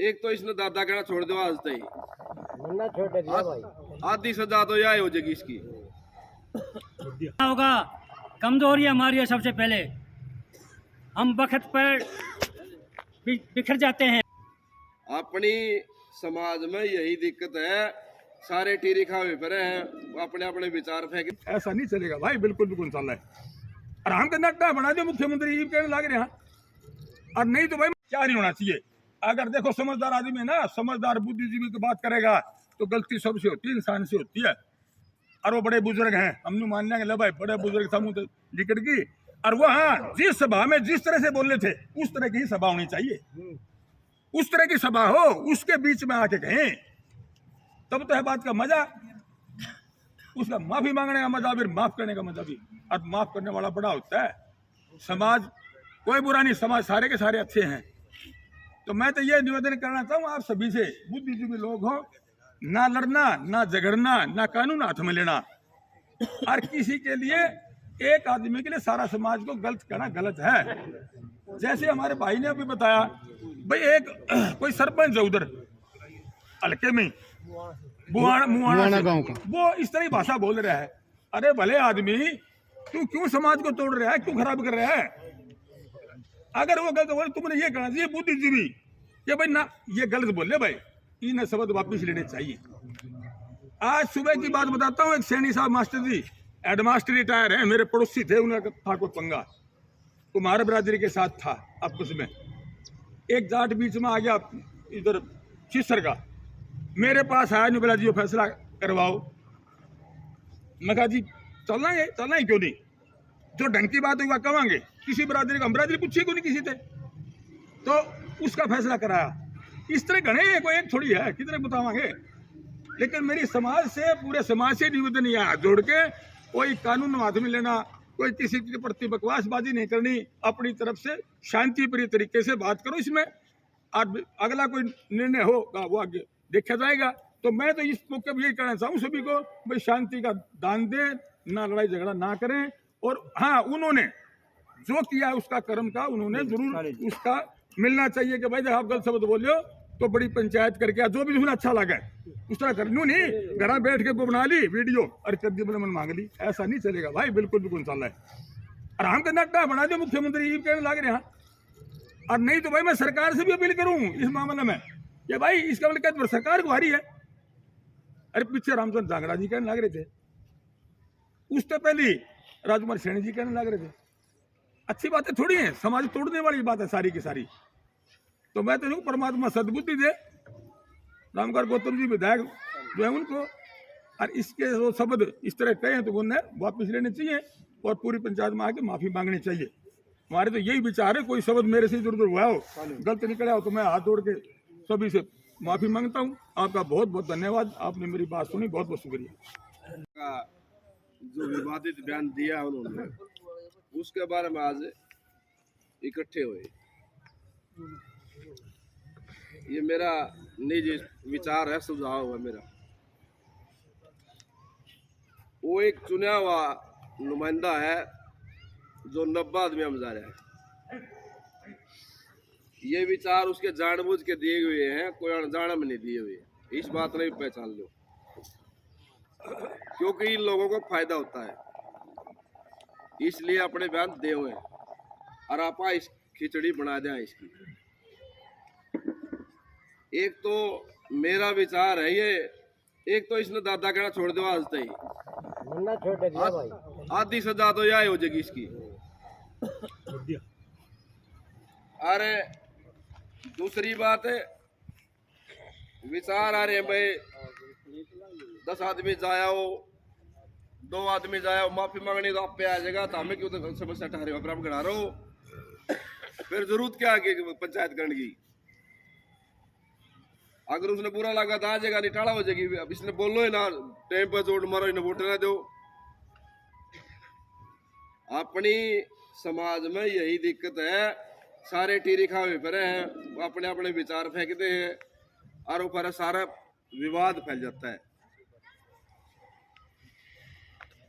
एक तो इसने दादा कहना छोड़ दो आज तक मुन्ना छोड़ दिया भाई। आधी सजा तो यह हो जाएगी इसकी। होगा कमजोरी हमारी है। सबसे पहले हम वक्त पर बिखर जाते हैं। अपनी समाज में यही दिक्कत है, सारे टीरी खावे पर हैं, अपने अपने विचार फेंक। ऐसा नहीं चलेगा भाई, बिल्कुल भी कौन है। और हम तो नट्टा बना दो मुख्यमंत्री ये कहने लग रहे हैं। और नहीं तो भाई क्या नहीं होना चाहिए। अगर देखो समझदार आदमी है ना, समझदार बुद्धिजीवी की बात करेगा तो गलती सबसे होती है, इंसान से होती है। और वो बड़े बुजुर्ग हैं, हमने मान लेंगे ले भाई बड़े बुजुर्ग समूह तो लिकट की। और वो हाँ जिस सभा में जिस तरह से बोलने थे उस तरह की सभा होनी चाहिए। उस तरह की सभा हो, उसके बीच में आके कहें तब तो है बात का मजा। उसका माफी मांगने का मजा, फिर माफ करने का मजा भी। और माफ करने वाला बड़ा होता है। समाज कोई बुरा नहीं, समाज सारे के सारे अच्छे हैं। तो मैं तो ये निवेदन करना चाहूँ आप सभी से, बुद्धिजीवी लोग हो, ना लड़ना, ना झगड़ना, ना कानून हाथ में लेना। और किसी के लिए एक आदमी के लिए सारा समाज को गलत कहना गलत है। जैसे हमारे भाई ने अभी बताया भाई, एक कोई सरपंच है उधर हल्के में मुआना गांव का, वो इस तरह की भाषा बोल रहा है। अरे भले आदमी, तू क्यों समाज को तोड़ रहा है, क्यों खराब कर रहा है? अगर वो गलत बोले तुमने ये कहना चाहिए बुद्धिजीवी कि भाई ना ये गलत बोले भाई, इन शब्द वापिस लेने चाहिए। आज सुबह की बात बताता हूँ, एक सैनी साहब मास्टर जी हेडमास्टर रिटायर है, मेरे पड़ोसी थे, उनका था कोई पंगा, कुमार बरादरी के साथ था आपस में। एक जाट बीच में आ गया इधर चिस्तर का, मेरे पास आया, नहीं बोला जी वो फैसला करवाओ। मैं कहा जी चलना ही क्यों नहीं, जो ढंग की बात हुआ कमांगे। किसी बरादरी को हम बरादरी पूछी क्यों नहीं किसी से, तो उसका फैसला कराया। इस तरह घने कोई एक थोड़ी है, कितने बतावांगे। लेकिन मेरी समाज से, पूरे समाज से निवेदन है, हाथ जोड़ के कोई कानून हाथ में लेना, कोई किसी के प्रति बकवासबाजी नहीं करनी, अपनी तरफ से शांतिप्रिय तरीके से बात करो। इसमें अगला कोई निर्णय होगा वो आगे देखा जाएगा। तो मैं तो इस मौके पर यही कहना चाहूँ सभी को, भाई शांति का दान दें, ना लड़ाई झगड़ा ना करें। और हाँ, उन्होंने जो किया उसका कर्म का उन्होंने जरूर उसका मिलना चाहिए कि भाई जब आप गलत शब्द बोलियो तो बड़ी पंचायत करके जो भी उसमें अच्छा लगा उस तरह कर लू, नहीं घर बैठ के बना ली वीडियो और कद्दी मन मांग ली। ऐसा नहीं चलेगा भाई, बिल्कुल भी कौन सा है। और हम तो नट्टा बना दो मुख्यमंत्री ये कहने लग रहे हैं। और नहीं तो भाई मैं सरकार से भी अपील करूँ इस मामले में कि भाई इसका मतलब सरकार को भारी है। अरे पीछे रामचंद्र जांगड़ा जी कहने लग रहे थे, उससे पहले राजकुमार सैनी जी कहने लग रहे थे। अच्छी बातें थोड़ी है, समाज तोड़ने वाली बात है सारी की सारी। तो मैं तो नहीं, परमात्मा सद्बुद्धि दे। रामकर गौतम जी विधायक जो है उनको, और इसके वो शब्द इस तरह कहे तो उन्हें वापस लेने चाहिए और पूरी पंचायत में आके माफी मांगनी चाहिए। हमारे तो यही विचार है, कोई शब्द मेरे से इधर उधर हुआ हो, गलत निकला हो तो मैं हाथ जोड़ के सभी से माफी मांगता हूँ। आपका बहुत बहुत धन्यवाद, आपने मेरी बात सुनी, बहुत बहुत शुक्रिया। जो विवादित बयान दिया उन्होंने, उसके बारे में आज इकट्ठे हुए। ये मेरा निजी विचार है, सुझाव है मेरा। वो एक चुना हुआ नुमाइंदा है जो 90 आदमी में जा रहा है। ये विचार उसके जानबूझ के दिए हुए हैं, कोई अनजाना में नहीं दिए हुए। इस बात ने भी पहचान लो, क्योंकि इन लोगों को फायदा होता है, इसलिए अपने बयान दे हुए और आप इस खिचड़ी बना दें इसकी। एक तो मेरा विचार है ये, एक तो इसने दादा कहना छोड़ दो आज तक मुन्ना छोड़ दिया भाई। आधी सजा तो यह हो जाएगी इसकी। अरे दूसरी बात है, विचार आ रहे हैं भाई 10 आदमी जाओ, 2 आदमी जाओ, माफी मांगनी तो आप पे आ जाएगा, तो हमें क्यों तो समस्या ठहरे आप करा रहे हो। फिर जरूरत क्या है पंचायत करने की? अगर उसने बुरा लगा तो आ जाएगा, नहीं टाला हो जाएगी। अब इसने बोलो ही ना, टाइम पर जोड़ मारो, इन्हें वोट ना दो। अपनी समाज में यही दिक्कत है, सारे टीरी खावे पर हैं, अपने अपने विचार फेंकते हैं और ऊपर सारा विवाद फैल जाता है।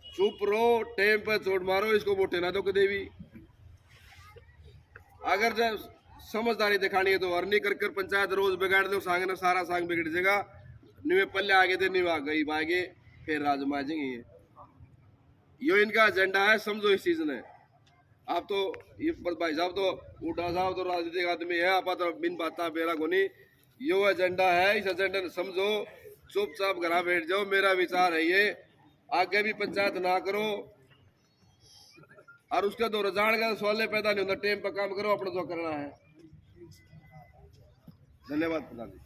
चुप रहो, टाइम पर चोट मारो, इसको वोटे ना दो कदे भी। अगर जब समझदारी दिखानी है तो हरनी कर पंचायत रोज बिगाड़ दो सांग ने सारा सांग बिगड़ जाएगा। निवे पल्ले आगे दे निवा गई भागे फिर राजमा जाएंगे। यो इनका एजेंडा है, समझो इस चीज ने। आप तो ये भाई साहब तो उठा साहब तो राजनीतिक आदमी है, आप तो बिन बाता बेरा गोनी। यो एजेंडा है, इस एजेंडा ने समझो, चुपचाप घर बैठ जाओ। मेरा विचार है ये, आगे भी पंचायत ना करो और उसके दो रजान का सवाल पैदा नहीं होता। टाइम पर काम करो, अपना जो करना है। धन्यवाद प्रधान जी।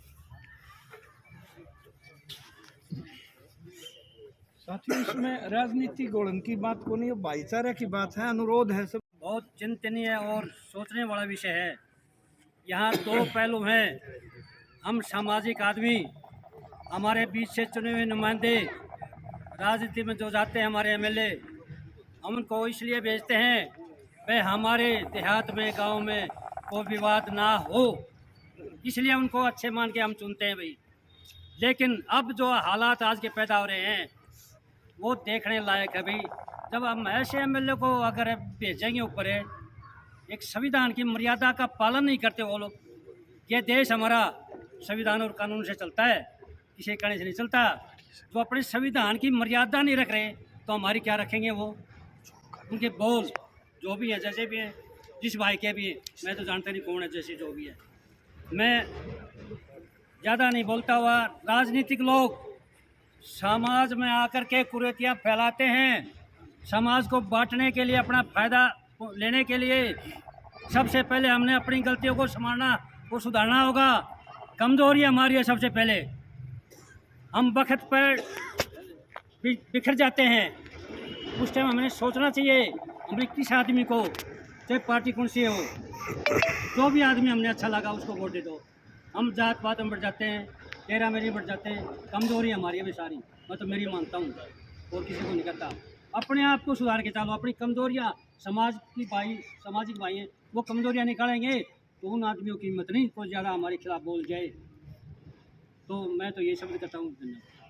साथियों, इसमें राजनीतिक गोलन की बात को नहीं, भाईचारे की बात है, अनुरोध है सब। बहुत चिंतनीय और सोचने वाला विषय है। यहाँ दो पहलू हैं। हम सामाजिक आदमी, हमारे बीच से चुने हुए नुमाइंदे राजनीति में जो जाते हैं, हमारे एमएलए, हम उनको इसलिए भेजते हैं भाई हमारे देहात में, गांव में कोई विवाद ना हो, इसलिए उनको अच्छे मान के हम चुनते हैं भाई। लेकिन अब जो हालात आज के पैदा हो रहे हैं वो देखने लायक है भाई। जब हम ऐसे एमएलए को अगर भेजेंगे ऊपर है, एक संविधान की मर्यादा का पालन नहीं करते वो लोग। ये देश हमारा संविधान और कानून से चलता है, किसी कहने से नहीं चलता। जो अपने संविधान की मर्यादा नहीं रख रहे तो हमारी क्या रखेंगे वो। उनके बोल जो भी हैं, जैसे भी हैं, जिस भाई के भी हैं, मैं तो जानता नहीं कौन है, जैसे जो भी है। मैं ज़्यादा नहीं बोलता हुआ, राजनीतिक लोग समाज में आकर के कुरीतियाँ फैलाते हैं। समाज को बांटने के लिए, अपना फ़ायदा लेने के लिए। सबसे पहले हमने अपनी गलतियों को संभालना, को सुधारना होगा। कमजोरी हमारी है सबसे पहले। हम वक्त पर बिखर जाते हैं, उस टाइम हमें सोचना चाहिए हमें किस आदमी को, चाहे पार्टी कौन सी हो, जो भी आदमी हमने अच्छा लगा उसको वोट दे दो। हम जात पात में बढ़ जाते हैं, तेरा मेरी बढ़ जाते हैं। कमजोरी हमारी है सारी, मैं तो मेरी मानता हूँ और किसी को नहीं करता। अपने आप को सुधार के चलो। अपनी कमजोरियाँ, सामाजिक भाई हैं, वो कमजोरियाँ निकालेंगे तो उन आदमियों की हिम्मत नहीं कोई ज़्यादा हमारे खिलाफ बोल जाए। तो मैं तो ये शब्द कहता हूँ। धन्यवाद।